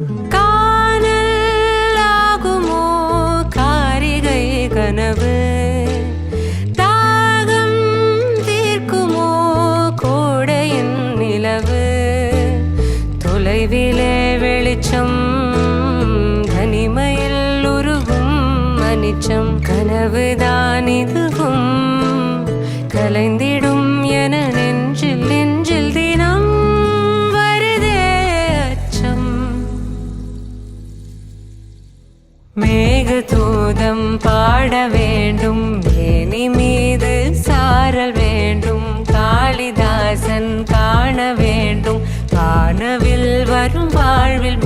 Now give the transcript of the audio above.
காணலாகுமோ காரிகை கனவு, தாகம் தீர்க்குமோ கோடையின் நிலவு, தொலைவிலே வெளிச்சம் தனிமையில் உருகும் அனிச்சம், கனவுதான் இதுவும் கலைந்திடும் என நெஞ்சில் நெஞ்சில் தினம் வருதே அச்சம். மேகதூதம் பாட வேண்டும், மேனி மீது சாரல் வேண்டும், காளிதாசன் காண வேண்டும், வானவில் வரும் வாழ்வில்